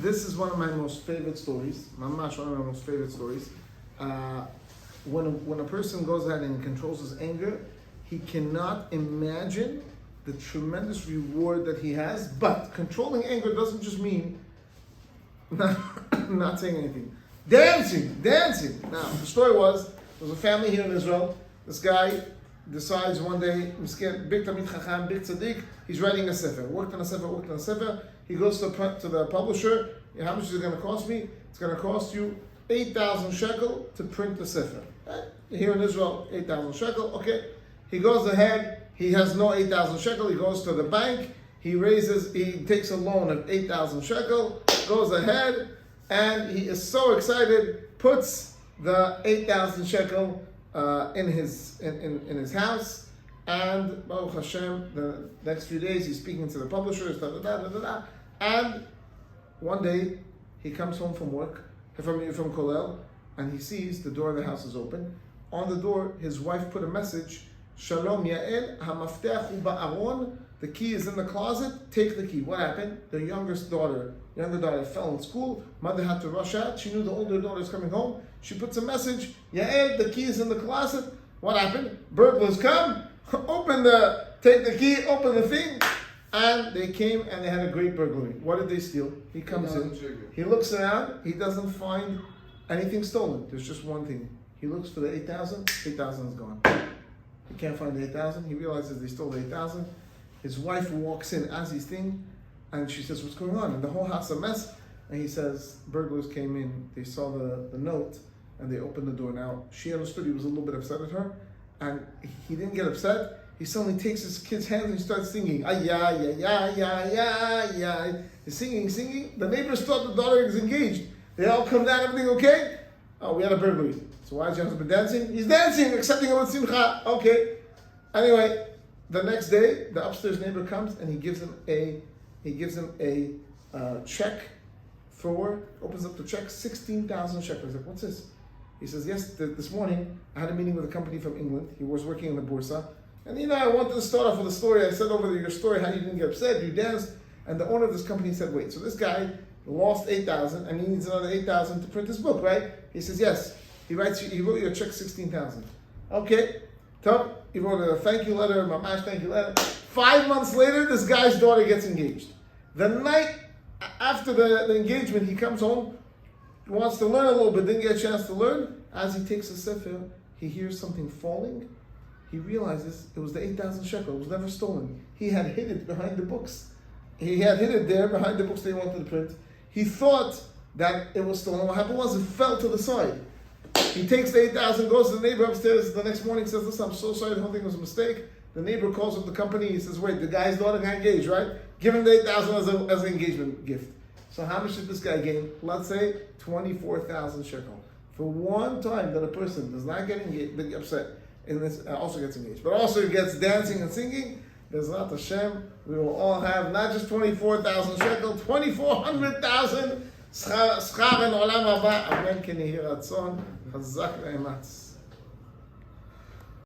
this is one of my most favorite stories. Mamash, one of my most favorite stories. When a person goes ahead and controls his anger, he cannot imagine the tremendous reward that he has. But controlling anger doesn't just mean not saying anything. Dancing. Now, the story was, there was a family here in Israel. This guy decides one day, big Tamid Chacham, big Tzaddik, he's writing a sefer. Worked on a sefer. He goes to the publisher. How much is it going to cost me? It's going to cost you 8,000 shekel to print the sefer. Here in Israel, 8,000 shekel. Okay. He goes ahead. He has no 8,000 shekel. He goes to the bank. He takes a loan of 8,000 shekel. Goes ahead, and he is so excited. Puts the 8,000 shekel in his house, and Baruch Hashem, the next few days he's speaking to the publishers, and one day he comes home from work, from Kollel, and he sees the door of the house is open. On the door, his wife put a message: Shalom Yael, hamaftech hu ba'aron. The key is in the closet. Take the key. What happened? The younger daughter fell in school. Mother had to rush out. She knew the older daughter is coming home. She puts a message: Yael, the key is in the closet. What happened? Burglars come. Take the key. Open the thing. And they came and they had a great burglary. What did they steal? He comes in. He looks around. He doesn't find anything stolen. There's just one thing. He looks for the 8,000. 8,000 is gone. He can't find the 8,000. He realizes they stole the 8,000. His wife walks in as he's thinking, and she says, "What's going on?" And the whole house is a mess. And he says, "Burglars came in. They saw the note, and they opened the door." Now she understood he was a little bit upset at her, and he didn't get upset. He suddenly takes his kid's hands and he starts singing. Ay ya ya ya ya ya ya. He's singing. The neighbors thought the daughter is engaged. They all come down. Everything okay? Oh, we had a burglary. So why is your husband dancing? He's dancing, accepting him with simcha. Okay. Anyway, the next day, the upstairs neighbor comes and he gives him a check for, opens up the check, 16,000 shekels. He's like, "What's this?" He says, "Yes, this morning I had a meeting with a company from England. He was working in the Bursa. And I wanted to start off with a story. I said over your story how you didn't get upset, you danced. And the owner of this company said, wait, so this guy lost 8,000 and he needs another 8,000 to print his book, right?" He says, "Yes." He wrote you a check 16,000. Okay. Top. He wrote a thank you letter, mamash thank you letter. 5 months later, this guy's daughter gets engaged. The night after the engagement, he comes home, wants to learn a little bit, didn't get a chance to learn. As he takes a sefer, he hears something falling. He realizes it was the 8,000 shekel. It was never stolen. He had hid it behind the books. He had hid it there behind the books they wanted to print. He thought that it was stolen. What happened was it fell to the side. He takes the 8,000, goes to the neighbor upstairs. The next morning says, "Listen, I'm so sorry. The whole thing was a mistake." The neighbor calls up the company. He says, "Wait, the guy's daughter got engaged, right? Give him the 8,000 as an engagement gift." So how much did this guy gain? Let's say 24,000 shekel. For one time that a person does not get upset, and this also gets engaged, but also gets dancing and singing, Bezrat Hashem, we will all have not just 24,000 shekel, 2,400,000 schar in olam haba. Amen. Ken yehi ratzon. Chazak ve'ematz.